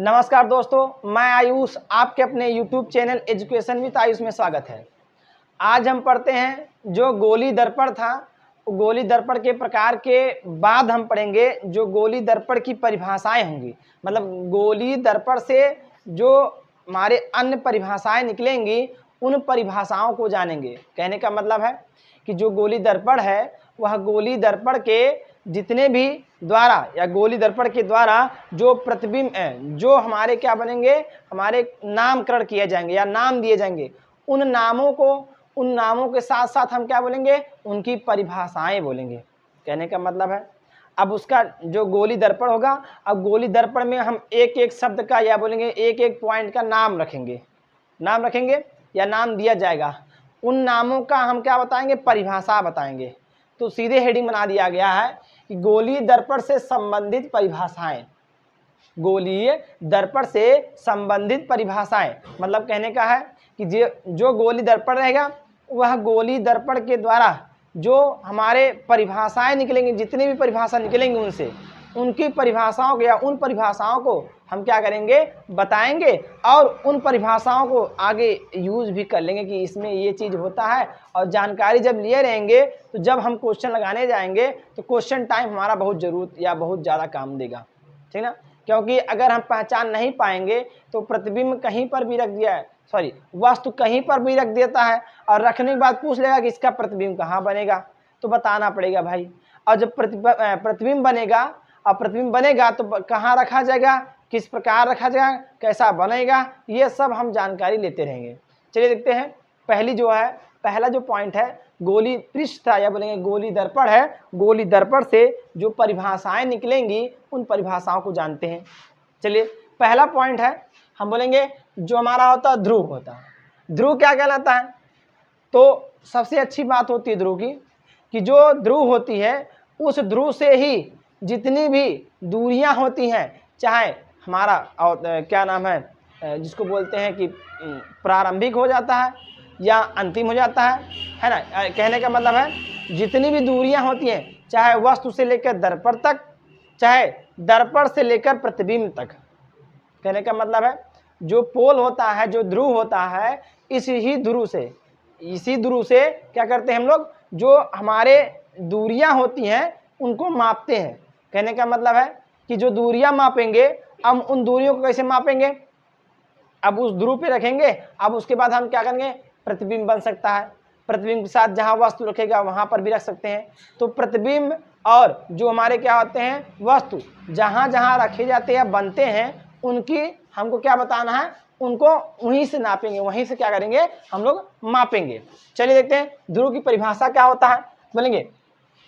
नमस्कार दोस्तों, मैं आयुष आपके अपने YouTube channel education with Ayush में स्वागत है। आज हम पढ़ते हैं जो गोली दर्पण था, गोली दर्पण के प्रकार के बाद हम पढ़ेंगे जो गोली दर्पण की परिभाषाएं होंगी। मतलब गोली दर्पण से जो हमारे अन्य परिभाषाएं निकलेंगी उन परिभाषाओं को जानेंगे। कहने का मतलब है कि जो गोली दर्पण है वह गोली दर्पण के जितने भी द्वारा या गोली दर्पण के द्वारा जो प्रतिबिंब है, जो हमारे क्या बनेंगे, हमारे नामकरण किए जाएंगे या नाम दिए जाएंगे, उन नामों के साथ साथ हम क्या बोलेंगे, उनकी परिभाषाएं बोलेंगे। कहने का मतलब है अब उसका जो गोली दर्पण होगा, अब गोली दर्पण में हम एक एक शब्द का या बोलेंगे एक एक पॉइंट का नाम रखेंगे या नाम दिया जाएगा। उन नामों का हम क्या बताएंगे, परिभाषा बताएंगे। तो सीधे हेडिंग बना दिया गया है कि गोलीय दर्पण से संबंधित परिभाषाएं। गोलीय दर्पण से संबंधित परिभाषाएं मतलब कहने का है कि जो गोली दर्पण रहेगा वह गोली दर्पण के द्वारा जो हमारे परिभाषाएं निकलेंगी, जितनी भी परिभाषा निकलेंगी उनसे उनकी परिभाषाओं को या उन परिभाषाओं को हम क्या करेंगे, बताएंगे और उन परिभाषाओं को आगे यूज भी कर लेंगे कि इसमें ये चीज़ होता है। और जानकारी जब लिए रहेंगे तो जब हम क्वेश्चन लगाने जाएंगे तो क्वेश्चन टाइम हमारा बहुत ज़रूरत या बहुत ज़्यादा काम देगा, ठीक ना। क्योंकि अगर हम पहचान नहीं पाएंगे तो प्रतिबिंब कहीं पर भी रख दिया है, वस्तु कहीं पर भी रख देता है और रखने के बाद पूछ लेगा कि इसका प्रतिबिंब कहाँ बनेगा, तो बताना पड़ेगा भाई। और जब प्रतिबिंब बनेगा और प्रतिबिंब बनेगा तो कहाँ रखा जाएगा, किस प्रकार रखा जाएगा, कैसा बनेगा, ये सब हम जानकारी लेते रहेंगे। चलिए देखते हैं। पहला जो पॉइंट है गोली पृष्ठ था या बोलेंगे गोली दर्पण है। गोली दर्पण से जो परिभाषाएं निकलेंगी उन परिभाषाओं को जानते हैं। चलिए पहला पॉइंट है, हम बोलेंगे जो हमारा होता है ध्रुव होता है। ध्रुव क्या कहलाता है, तो सबसे अच्छी बात होती है ध्रुव की कि जो ध्रुव होती है उस ध्रुव से ही जितनी भी दूरियां होती हैं, चाहे हमारा क्या नाम है जिसको बोलते हैं कि प्रारंभिक हो जाता है या अंतिम हो जाता है ना। कहने का मतलब है जितनी भी दूरियां होती हैं, चाहे वस्तु से लेकर दर्पण तक, चाहे दर्पण से लेकर प्रतिबिंब तक। कहने का मतलब है जो पोल होता है, जो ध्रुव होता है, इसी ध्रुव से क्या करते हैं हम लोग, जो हमारे दूरियां होती हैं उनको मापते हैं। कहने का मतलब है कि जो दूरियां मापेंगे, हम उन दूरियों को कैसे मापेंगे, अब उस ध्रुव पे रखेंगे, अब उसके बाद हम क्या करेंगे, प्रतिबिंब बन सकता है। प्रतिबिंब के साथ जहां वस्तु रखेगा वहां पर भी रख सकते हैं। तो प्रतिबिंब और जो हमारे क्या होते हैं वस्तु जहां जहां रखे जाते हैं, बनते हैं, उनकी हमको क्या बताना है, उनको वहीं से नापेंगे, वहीं से क्या करेंगे, हम लोग मापेंगे। चलिए देखते हैं ध्रुव की परिभाषा क्या होता है। बोलेंगे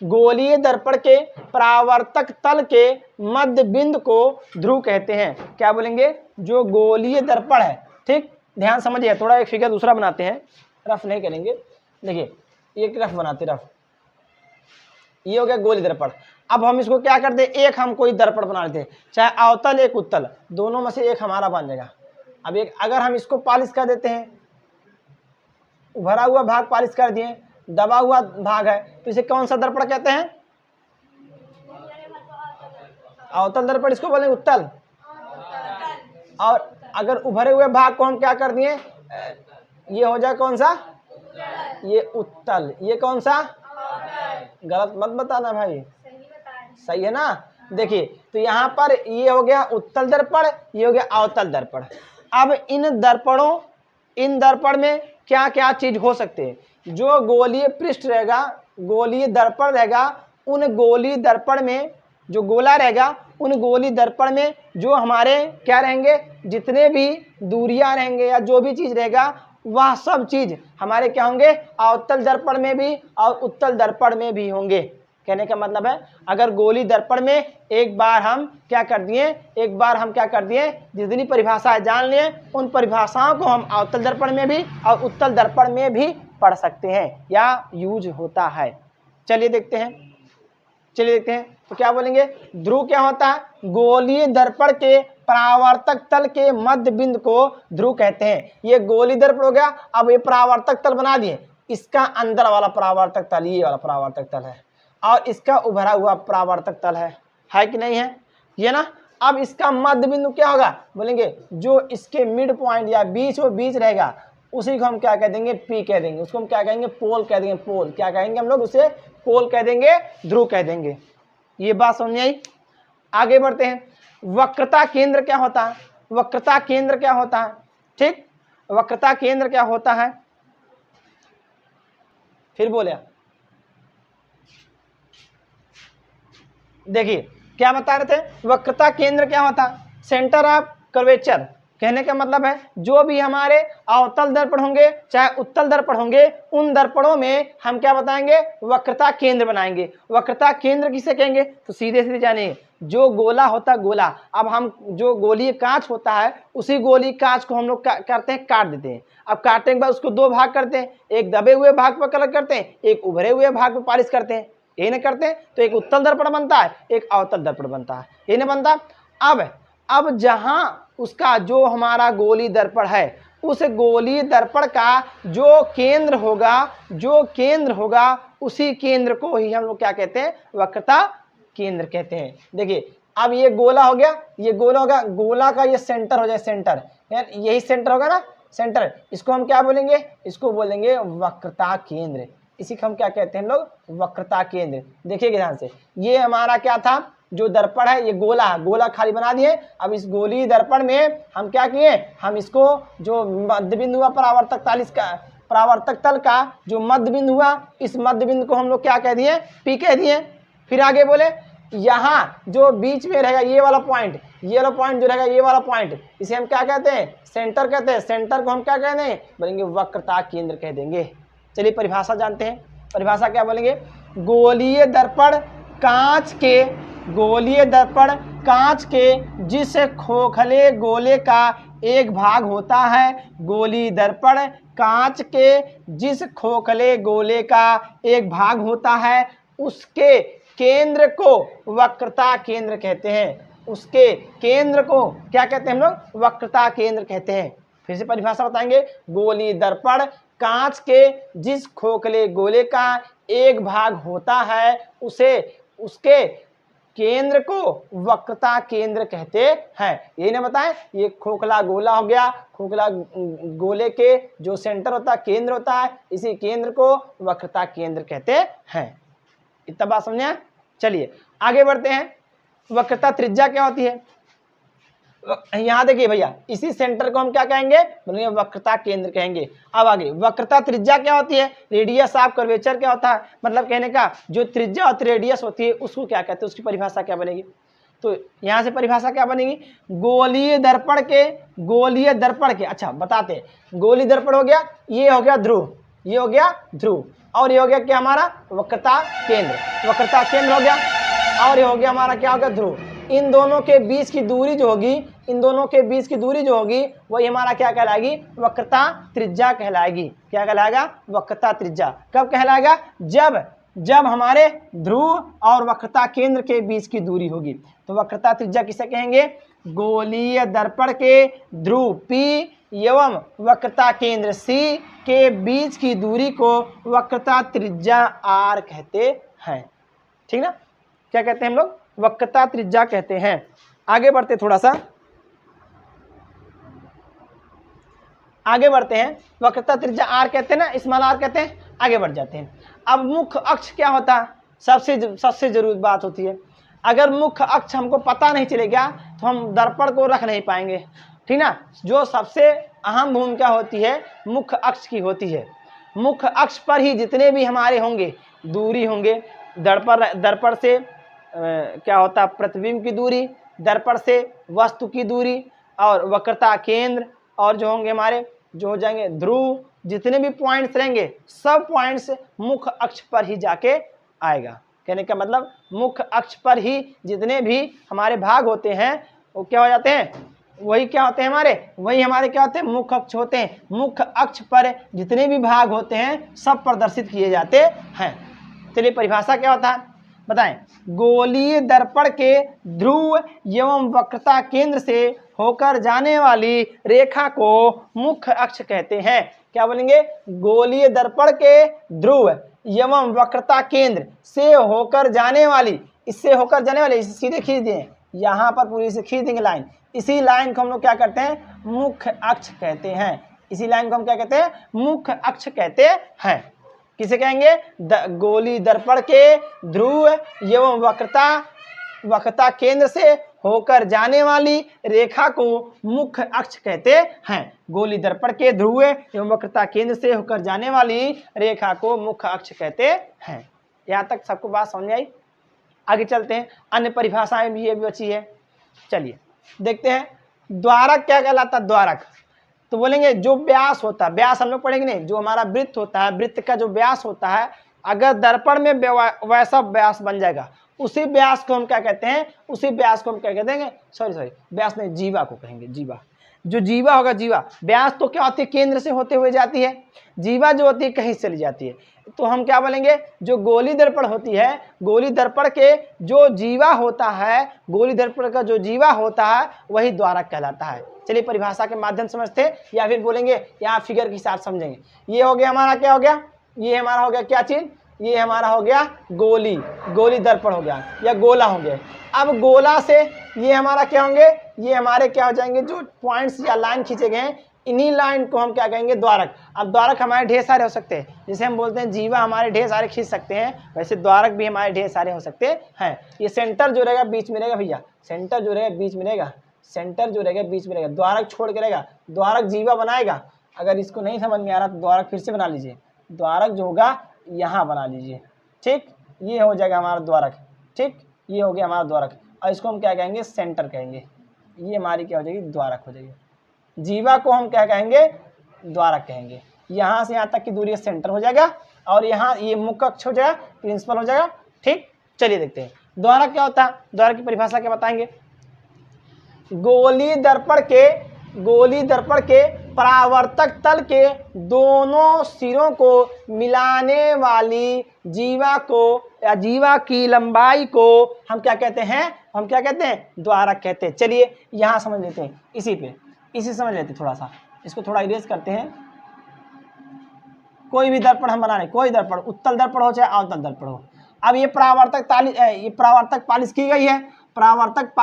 गोलीय दर्पण के परावर्तक तल के मध्य बिंदु को ध्रुव कहते हैं। क्या बोलेंगे, जो गोलीय दर्पण है, ठीक ध्यान समझिए। थोड़ा एक फिगर दूसरा बनाते हैं, रफ नहीं करेंगे। देखिए एक रफ बनाते, रफ ये हो गया गोली दर्पण। अब हम इसको क्या करते हैं, एक हम कोई दर्पण बना लेते हैं, चाहे अवतल एक उत्तल, दोनों में से एक हमारा बन जाएगा। अब एक अगर हम इसको पॉलिश कर देते हैं, भरा हुआ भाग पॉलिश कर दिए, दबा हुआ भाग है, तो इसे कौन सा दर्पण कहते हैं, अवतल दर्पण इसको बोलेंगे, उत्तल। और अगर उभरे हुए भाग को हम क्या कर दिए, ये हो जाए कौन सा, ये उत्तल। ये कौन सा, गलत मत बताना भाई, सही है ना। देखिए तो यहाँ पर ये हो गया उत्तल दर्पण, ये हो गया अवतल दर्पण। अब इन दर्पण में क्या क्या चीज हो सकते हैं, जो गोलीय पृष्ठ रहेगा, गोलीय दर्पण रहेगा, उन गोलीय दर्पण में जो गोला रहेगा, उन गोलीय दर्पण में जो हमारे क्या रहेंगे, जितने भी दूरियां रहेंगे या जो भी चीज रहेगा, वह सब चीज हमारे क्या होंगे, अवतल दर्पण में भी और उत्तल दर्पण में भी होंगे। कहने का मतलब है अगर गोली दर्पण में एक बार हम क्या कर दिए, जितनी परिभाषाएं जान लिए, उन परिभाषाओं को हम अवतल दर्पण में भी और उत्तल दर्पण में भी पढ़ सकते हैं या यूज होता है। चलिए देखते हैं। तो क्या बोलेंगे, ध्रुव क्या होता है, गोलीय दर्पण के परावर्तक तल के मध्य बिंदु को ध्रुव कहते हैं। ये गोलीय दर्पण हो गया। अब ये परावर्तक तल बना दिए, इसका अंदर वाला परावर्तक तल ये वाला परावर्तक तल है और इसका उभरा हुआ परावर्तक तल है कि नहीं है, ये ना। अब इसका मध्य बिंदु क्या होगा, बोलेंगे जो इसके मिड पॉइंट या बीच वो बीच रहेगा उसी को हम क्या कह देंगे, पी कह देंगे। उसको हम क्या कहेंगे, पोल कह देंगे। पोल क्या कहेंगे हम लोग, उसे पोल कह देंगे, ध्रुव कह देंगे। ये बात समझ आई। आगे बढ़ते हैं। वक्रता केंद्र क्या होता है, वक्रता केंद्र क्या होता है, ठीक, वक्रता केंद्र क्या होता है, फिर बोले देखिए क्या बता रहे थे, वक्रता केंद्र क्या होता है, सेंटर ऑफ कर्वेचर। कहने का मतलब है जो भी हमारे अवतल दर्पण होंगे चाहे उत्तल दर्पण होंगे, उन दर्पणों में हम क्या बताएंगे, वक्रता केंद्र बनाएंगे। वक्रता केंद्र किसे कहेंगे, तो सीधे सीधे जानिए, जो गोला होता है गोला, अब हम जो गोलीय कांच होता है उसी गोली कांच को हम लोग करते हैं, काट देते हैं। अब काटने के बाद उसको दो भाग करते हैं, एक दबे हुए भाग पर कलर करते हैं, एक उभरे हुए भाग पर पॉलिश करते हैं। यही ना करते हैं, तो एक उत्तल दर्पण बनता है, एक अवतल दर्पण बनता है, यही ना बनता। अब जहां उसका जो हमारा गोली दर्पण है, उस गोली दर्पण का जो केंद्र होगा उसी केंद्र को ही हम लोग क्या कहते हैं, वक्रता केंद्र कहते हैं। देखिए अब ये गोला हो गया, ये गोला होगा, गोला का ये सेंटर हो जाए, सेंटर यही सेंटर होगा ना, सेंटर, इसको हम क्या बोलेंगे, इसको बोलेंगे वक्रता केंद्र। इसी को हम क्या कहते हैं हम लोग, वक्रता केंद्र। देखिए ध्यान से, ये हमारा क्या था, जो दर्पण है ये गोला खाली बना दिए। अब इस गोली दर्पण में हम क्या किए, हम इसको जो मध्य बिंदु हुआ परावर्तक तल का जो मध्य बिंदु हुआ, इस मध्य बिंदु को हम लोग क्या कह दिए, पी कह दिए। फिर आगे बोले यहाँ जो बीच में रहेगा ये वाला पॉइंट जो रहेगा, ये वाला पॉइंट, इसे हम क्या कहते हैं, सेंटर कहते हैं। सेंटर को हम क्या कहते हैं, बोलेंगे वक्रता केंद्र कह देंगे। चलिए परिभाषा जानते हैं, परिभाषा क्या बोलेंगे, गोलीय दर्पण कांच के जिस खोखले गोले का एक भाग होता है, गोली दर्पण कांच के जिस खोखले गोले का एक भाग होता है, उसके केंद्र को वक्रता केंद्र कहते हैं। उसके केंद्र को क्या कहते हैं हम लोग, वक्रता केंद्र कहते हैं। फिर से परिभाषा बताएंगे, गोली दर्पण कांच के जिस खोखले गोले का एक भाग होता है, उसके केंद्र को वक्रता केंद्र कहते हैं। यही ना बताएं, ये खोखला गोला हो गया, खोखला गोले के जो सेंटर होता है, केंद्र होता है, इसी केंद्र को वक्रता केंद्र कहते हैं। इतना बात समझे। चलिए आगे बढ़ते हैं। वक्रता त्रिज्या क्या होती है, यहां देखिए भैया, इसी सेंटर को हम क्या कहेंगे, बोलेंगे वक्रता केंद्र कहेंगे। अब आगे वक्रता त्रिज्या क्या होती है, रेडियस ऑफ कर्वेचर क्या होता है, मतलब कहने का जो त्रिज्या और रेडियस होती है उसको क्या कहते हैं, उसकी परिभाषा क्या बनेगी। तो यहां से परिभाषा क्या बनेगी, गोलीय दर्पण के अच्छा बताते हैं, गोलीय दर्पण हो गया, ये हो गया ध्रुव, ये हो गया ध्रुव, और ये हो गया क्या हमारा वक्रता केंद्र हो गया, और ये हो गया हमारा क्या हो गया ध्रुव। इन दोनों के बीच की दूरी जो होगी, वही हमारा क्या कहलाएगी, वक्रता त्रिज्या कहलाएगी। क्या कहलाएगा, वक्रता त्रिज्या। कब कहलाएगा, जब हमारे ध्रुव और वक्रता केंद्र के बीच की दूरी होगी। तो वक्रता त्रिज्या किसे कहेंगे, गोलीय दर्पण के ध्रुव P एवं वक्रता केंद्र C के बीच की दूरी को वक्रता त्रिज्या R कहते हैं। ठीक ना, क्या कहते हैं हम लोग, वक्रता त्रिज्या कहते हैं। आगे बढ़ते थोड़ा सा, आगे बढ़ते हैं। वक्रता त्रिज्या R कहते हैं ना, स्मॉल r कहते हैं। आगे बढ़ जाते हैं। अब मुख्य अक्ष क्या होता है, सबसे जरूरी बात होती है। अगर मुख्य अक्ष हमको पता नहीं चलेगा तो हम दर्पण को रख नहीं पाएंगे, ठीक ना। जो सबसे अहम भूमिका होती है मुख्य अक्ष की होती है। मुख्य अक्ष पर ही जितने भी हमारे होंगे दूरी होंगे, दर्पण से क्या होता है, प्रतिबिंब की दूरी, दर्पण से वस्तु की दूरी, और वक्रता केंद्र, और जो होंगे हमारे जो हो जाएंगे ध्रुव, जितने भी पॉइंट्स रहेंगे सब पॉइंट्स मुख्य अक्ष पर ही जाके आएगा। कहने का मतलब मुख्य अक्ष पर ही जितने भी हमारे भाग होते हैं वो क्या हो जाते हैं, वही क्या होते हैं हमारे क्या होते हैं, मुख्य अक्ष होते हैं। मुख्य अक्ष पर जितने भी भाग होते हैं सब प्रदर्शित किए जाते हैं। चलिए परिभाषा क्या होता है बताएं, गोलीय दर्पण के ध्रुव एवं वक्रता केंद्र से होकर जाने वाली रेखा को मुख्य अक्ष कहते हैं। क्या बोलेंगे, गोलीय दर्पण के ध्रुव एवं वक्रता केंद्र से होकर जाने वाली, इससे होकर जाने वाली, इसे सीधे खींच दिए, यहाँ पर पूरी से खींच देंगे लाइन, इसी लाइन को हम लोग क्या करते हैं, मुख्य अक्ष कहते हैं। इसी लाइन को हम क्या कहते हैं, मुख्य अक्ष कहते हैं। किसे कहेंगे, गोली दर्पण के ध्रुव एवं वक्रता केंद्र से होकर जाने वाली रेखा को मुख्य अक्ष कहते हैं। गोली दर्पण के ध्रुव एवं वक्रता केंद्र से होकर जाने वाली रेखा को मुख्य अक्ष कहते हैं। यहाँ तक सबको बात समझ आई। आगे चलते हैं, अन्य परिभाषाएं भी ये भी बची है। चलिए देखते हैं, द्वारक क्या कहलाता है। द्वारक तो बोलेंगे जो व्यास होता है, व्यास हम लोग पढ़ेंगे नहीं, जो हमारा वृत्त होता है, वृत्त का जो व्यास होता है, अगर दर्पण में वैसा व्यास बन जाएगा, उसी व्यास को हम क्या कहते हैं, उसी व्यास को हम क्या कहते हैं, सॉरी व्यास नहीं, जीवा को कहेंगे। जीवा, जो जीवा होगा, जीवा व्यास तो क्या होती है, केंद्र से होते हुए जाती है, जीवा जो होती है कहीं चली जाती है। तो हम क्या बोलेंगे, जो गोली दर्पण होती है, गोली दर्पण के जो जीवा होता है, गोली दर्पण का जो जीवा होता है वही द्वारक कहलाता है। चलिए परिभाषा के माध्यम समझते हैं, या फिर बोलेंगे यहाँ फिगर के हिसाब समझेंगे। ये हो गया हमारा, क्या हो गया, ये हमारा हो गया क्या चीज, ये हमारा हो गया गोली, गोली दर्पण हो गया या गोला हो गया। अब गोला से ये हमारा क्या होंगे, ये हमारे क्या हो जाएंगे, जो पॉइंट्स या लाइन खींचे गए हैं, इन्हीं लाइन को हम क्या कहेंगे, द्वारक। अब द्वारक हमारे ढेर सारे हो सकते हैं, जैसे हम बोलते हैं जीवा हमारे ढेर सारे खींच सकते हैं, वैसे द्वारक भी हमारे ढेर सारे हो सकते हैं। ये सेंटर जो रहेगा बीच में रहेगा भैया, सेंटर जो रहेगा बीच में रहेगा, सेंटर जो रहेगा बीच में रहेगा, द्वारक छोड़ के रहेगा, द्वारक जीवा बनाएगा। अगर इसको नहीं समझ में आ रहा तो द्वारक फिर से बना लीजिए, द्वारक जो होगा यहाँ बना लीजिए, ठीक, ये हो जाएगा हमारा द्वारक, ठीक, ये हो गया हमारा द्वारक। और इसको हम क्या कहेंगे, सेंटर कहेंगे, ये हमारी क्या हो जाएगी, द्वारक हो जाएगी। जीवा को हम क्या कहेंगे, द्वारक कहेंगे। यहाँ से यहाँ तक की दूरी सेंटर हो जाएगा, और यहाँ ये मुख्य अक्ष हो जाएगा, प्रिंसिपल हो जाएगा, ठीक। चलिए देखते हैं द्वारक क्या होता है, द्वारक की परिभाषा क्या बताएंगे। गोली दर्पण के परावर्तक तल के दोनों सिरों को मिलाने वाली जीवा को या जीवा की लंबाई को हम क्या कहते हैं, हम क्या कहते हैं, द्वारक कहते हैं। चलिए यहाँ समझ लेते हैं, इसी समझ लेते हैं, थोड़ा सा इसको थोड़ा इरेज करते हैं। कोई भी दर्पण हम बना रहे, कोई दर्पण, उत्तल दर्पण हो चाहे अवतल दर्पण हो। अब ये परावर्तक पालिश की गई है, परावर्तक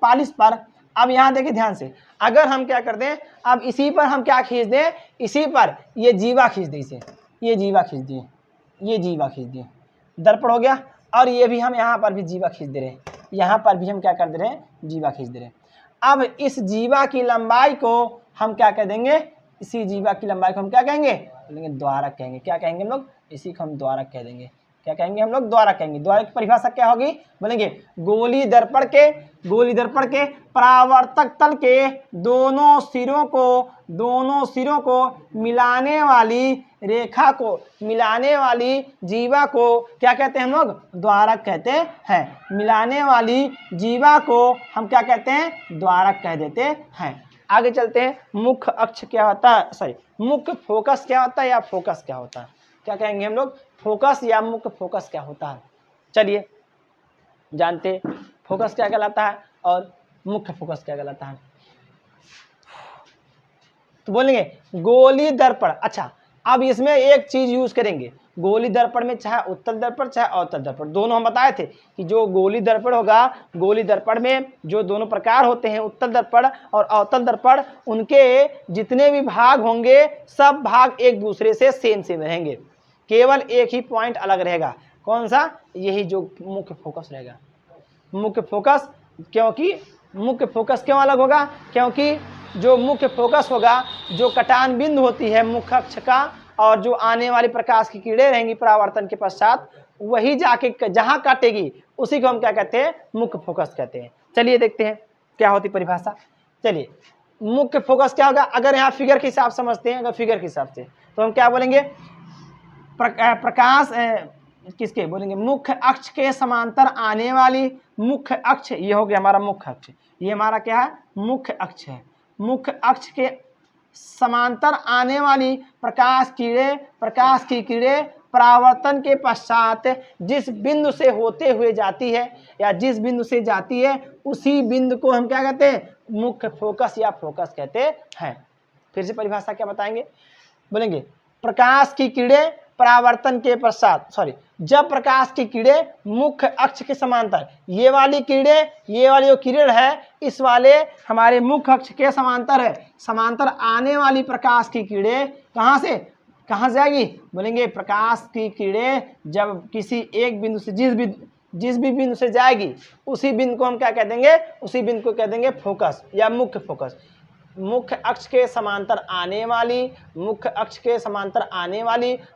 पालिश पर अब यहाँ देखिए ध्यान से, अगर हम क्या करते हैं, अब इसी पर हम क्या खींच दें, इसी पर ये जीवा खींच दें, इसे ये जीवा खींच दिए, ये जीवा खींच दिए, दर्पण हो गया। और ये भी हम यहाँ पर भी जीवा खींच दे रहे हैं, यहाँ पर भी हम क्या कर दे रहे हैं, जीवा खींच दे रहे हैं। अब इस जीवा की लंबाई को हम क्या कह देंगे, इसी जीवा की लंबाई को हम क्या कहेंगे, बोलेंगे द्वारक कहेंगे। क्या कहेंगे हम लोग, इसी को हम द्वारक कह देंगे। क्या कहेंगे हम लोग, द्वारक कहेंगे। द्वारक की परिभाषा क्या होगी, बोलेंगे गोली दर्पण के परावर्तक तल के दोनों सिरों को मिलाने वाली रेखा को, मिलाने वाली जीवा को क्या कहते हैं हम लोग, द्वारक कहते हैं। मिलाने वाली जीवा को हम क्या कहते हैं, द्वारक कह देते हैं। आगे चलते हैं, मुख्य अक्ष क्या होता है, सॉरी मुख्य फोकस क्या होता है या फोकस क्या होता है। क्या कहेंगे हम लोग, फोकस या मुख्य फोकस क्या होता है। चलिए जानते फोकस क्या कहलाता है और मुख्य फोकस क्या कहलाता है। तो बोलेंगे गोली दर्पण। अच्छा, अब इसमें एक चीज यूज करेंगे, गोली दर्पण में चाहे उत्तल दर्पण चाहे अवतल दर्पण, दोनों हम बताए थे कि जो गोली दर्पण होगा, गोली दर्पण में जो दोनों प्रकार होते हैं, उत्तल दर्पण और अवतल दर्पण, उनके जितने भी भाग होंगे सब भाग एक दूसरे से सेम रहेंगे, केवल एक ही पॉइंट अलग रहेगा। कौन सा, यही जो मुख्य फोकस रहेगा। मुख्य फोकस, क्योंकि मुख्य फोकस क्यों अलग होगा, क्योंकि जो मुख्य फोकस होगा, जो कटान बिंदु होती है मुख्य अक्ष का, और जो आने वाली प्रकाश की किरणें रहेंगी परावर्तन के पश्चात, वही जाके जहां काटेगी उसी को हम क्या कहते हैं, मुख्य फोकस कहते हैं। चलिए देखते हैं क्या होती परिभाषा। चलिए मुख्य फोकस क्या होगा, अगर यहाँ फिगर के हिसाब समझते हैं, अगर फिगर के हिसाब से तो हम क्या बोलेंगे, प्रकाश किसके बोलेंगे, मुख्य अक्ष के समांतर आने वाली, मुख्य अक्ष ये हो गया हमारा मुख्य अक्ष, ये हमारा क्या है, मुख्य अक्ष है। मुख्य अक्ष के समांतर आने वाली प्रकाश की किरणें परावर्तन के पश्चात जिस बिंदु से होते हुए जाती है या जिस बिंदु से जाती है, उसी बिंदु को हम क्या कहते हैं, मुख्य फोकस या फोकस कहते हैं। फिर से परिभाषा क्या बताएंगे, बोलेंगे प्रकाश की किरणें परावर्तन के पश्चात जब प्रकाश की किरणें मुख्य अक्ष के समांतर, ये वाली किरणें, ये वाली जो किरण है इस वाले हमारे मुख्य अक्ष के समांतर है, समांतर आने वाली प्रकाश की किरणें कहाँ से आएगी? बोलेंगे प्रकाश की किरणें जब किसी एक बिंदु से जिस भी बिंदु से जाएगी उसी बिंदु को हम क्या कह देंगे? उसी बिंदु को कह देंगे फोकस या मुख्य फोकस। मुख्य अक्ष के समांतर आने वाली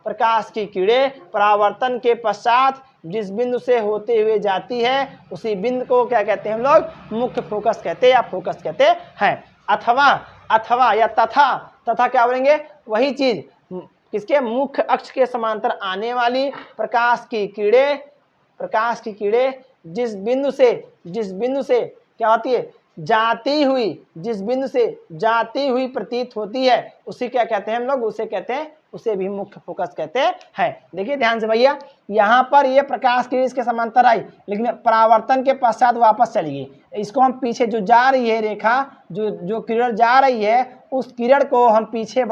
प्रकाश की किरणें परावर्तन के पश्चात जिस बिंदु से होते हुए जाती है उसी बिंदु को क्या कहते हैं हम लोग? मुख्य फोकस कहते हैं या फोकस कहते हैं। अथवा या तथा क्या बोलेंगे? वही चीज किसके? मुख्य अक्ष के समांतर आने वाली प्रकाश की किरणें जिस बिंदु से क्या होती है? जिस बिंदु से जाती हुई प्रतीत होती है उसे क्या कहते हैं हम लोग? उसे भी मुख्य फोकस कहते हैं। देखिए ध्यान से भैया, यहाँ पर ये प्रकाश किरण इसके समांतर आई लेकिन परावर्तन के पश्चात वापस चली गई। इसको हम पीछे जो जा रही है रेखा, जो किरण जा रही है उस किरण को हम पीछे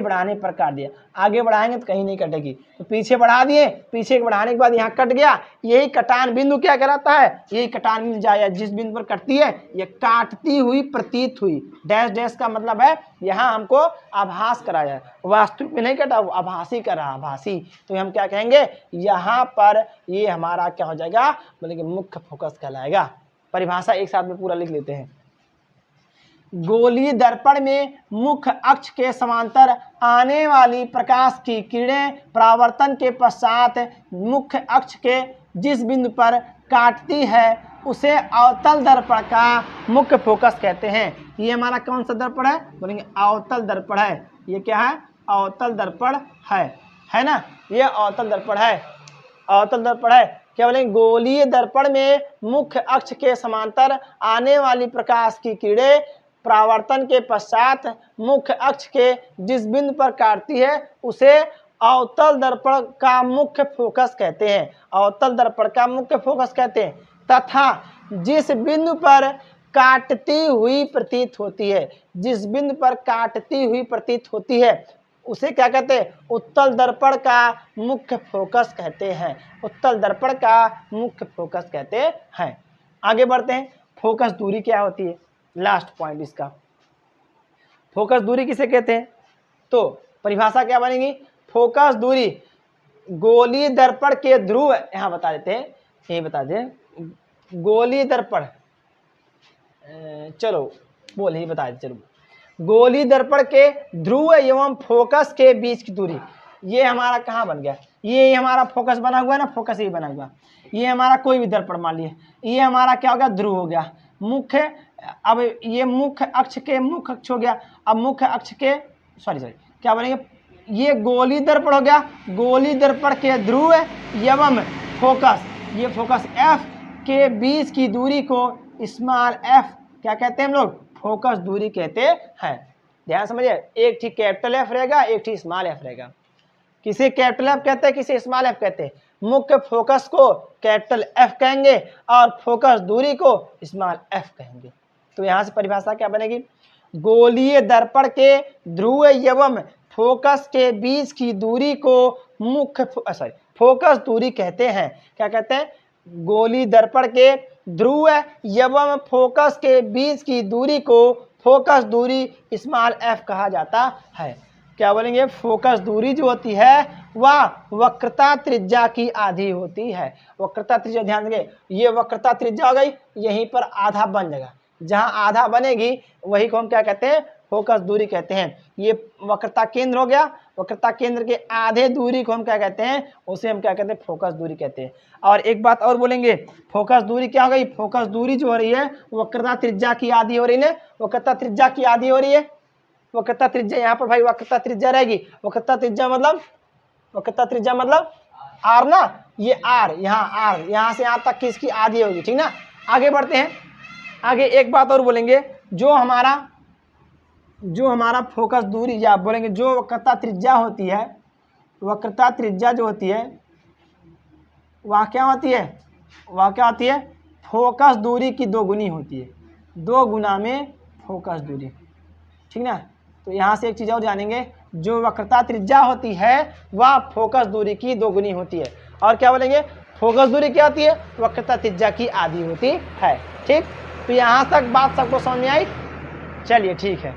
बढ़ाने पर काट दिया। आगे बढ़ाएंगे तो कहीं नहीं कटेगी, तो पीछे बढ़ा दिए, पीछे बढ़ाने के बाद यहाँ कट गया। यही कटान बिंदु क्या कहलाता है? यही कटान बिंदु जाया जिस बिंदु पर कटती है ये काटती हुई प्रतीत हुई। डैश डैश का मतलब है यहाँ हमको आभास कराया, वास्तविक में नहीं कटा, आभासी करा, आभासी। तो हम क्या कहेंगे? यहाँ पर ये हमारा क्या हो जाएगा? बोलेंगे मुख्य फोकस कहलाएगा। परिभाषा एक साथ में पूरा लिख लेते हैं। गोलीय दर्पण में मुख्य अक्ष के समांतर आने वाली प्रकाश की किरणें परावर्तन के पश्चात मुख्य अक्ष के जिस बिंदु पर काटती है उसे अवतल दर्पण का मुख्य फोकस कहते हैं। ये हमारा कौन सा दर्पण है? बोलेंगे अवतल दर्पण है। ये क्या है? अवतल दर्पण है ना? ये अवतल दर्पण है, अवतल दर्पण है। क्या बोलेंगे? गोलीय दर्पण में मुख्य अक्ष के समांतर आने वाली प्रकाश की किरणें परावर्तन के पश्चात मुख्य अक्ष के जिस बिंदु पर काटती है उसे अवतल दर्पण का मुख्य फोकस कहते हैं। अवतल दर्पण का मुख्य फोकस कहते हैं। तथा जिस बिंदु पर काटती हुई प्रतीत होती है, जिस बिंदु पर काटती हुई प्रतीत होती है उसे क्या कहते हैं? उत्तल दर्पण का मुख्य फोकस कहते हैं। उत्तल दर्पण का मुख्य फोकस कहते हैं। आगे बढ़ते हैं। फोकस दूरी क्या होती है? लास्ट पॉइंट इसका, फोकस दूरी किसे कहते हैं? तो परिभाषा क्या बनेगी? फोकस दूरी गोलीय दर्पण के ध्रुव, यहां बता देते हैं, यही बता दें, गोलीय दर्पण, चलो बोल ही बता देते, चलो गोलीय दर्पण के ध्रुव एवं फोकस के बीच की दूरी। ये हमारा कहाँ बन गया? ये हमारा फोकस बना हुआ है ना, फोकस ही बना हुआ। ये हमारा कोई भी दर्पण मान लिए, ये हमारा क्या हो गया? ध्रुव हो गया। मुख्य, अब ये मुख्य अक्ष के मुख्य अक्ष हो गया। अब मुख्य अक्ष के सॉरी क्या बनेंगे? ये गोलीय दर्पण हो गया। गोलीय दर्पण के ध्रुव एवं फोकस, ये फोकस एफ के बीच की दूरी को स्मॉल एफ क्या कहते हैं हम लोग? फोकस दूरी कहते हैं। ध्यान समझिए, एक ठीक कैपिटल एफ रहेगा, एक ठीक स्मॉल एफ रहेगा। किसे कैपिटल एफ कहते हैं, किसे स्मॉल एफ कहते हैं? मुख्य फोकस को कैपिटल एफ कहेंगे और फोकस दूरी को स्मॉल एफ कहेंगे। तो यहाँ से परिभाषा क्या बनेगी? गोलीय दर्पण के ध्रुव एवं फोकस के बीच की दूरी को मुख्य फोकस दूरी कहते हैं। क्या कहते हैं? गोलीय दर्पण के ध्रुव एवं फोकस के बीच की दूरी को फोकस दूरी स्मॉल एफ कहा जाता है। क्या बोलेंगे? फोकस दूरी जो होती है वह वक्रता त्रिज्या की आधी होती है। वक्रता त्रिज्या, ध्यान देंगे, ये वक्रता त्रिज्या हो गई, यहीं पर आधा बन जाएगा। जहां आधा बनेगी वही को हम क्या कहते हैं? फोकस दूरी कहते हैं। ये वक्रता केंद्र हो गया, वक्रता केंद्र के आधे दूरी को हम क्या कहते हैं? उसे हम क्या कहते हैं? फोकस दूरी कहते हैं। और एक बात और बोलेंगे, फोकस दूरी क्या हो गई? फोकस दूरी जो हो रही है वक्रता त्रिज्या की आधी हो रही है। वक्रता त्रिज्या की आधी हो रही है। वक्रता त्रिज्या यहाँ पर भाई वक्रता त्रिज्या रहेगी। वक्रता त्रिज्या मतलब आर ना, ये आर, यहाँ से यहाँ तक किसकी आधी होगी, ठीक ना। आगे बढ़ते हैं। आगे एक बात और बोलेंगे, जो हमारा फोकस दूरी या बोलेंगे जो वक्रता त्रिज्या होती है, वक्रता त्रिज्या जो होती है वह क्या होती है? फोकस दूरी की दोगुनी होती है। 2 गुना में फोकस दूरी, ठीक ना। तो यहाँ से एक चीज़ और जानेंगे, जो वक्रता त्रिज्या होती है वह फोकस दूरी की दोगुनी होती है। और क्या बोलेंगे, फोकस दूरी क्या होती है, वक्रता त्रिज्या की आधी होती है। ठीक, तो यहाँ तक बात सबको समझ में आई। चलिए ठीक है।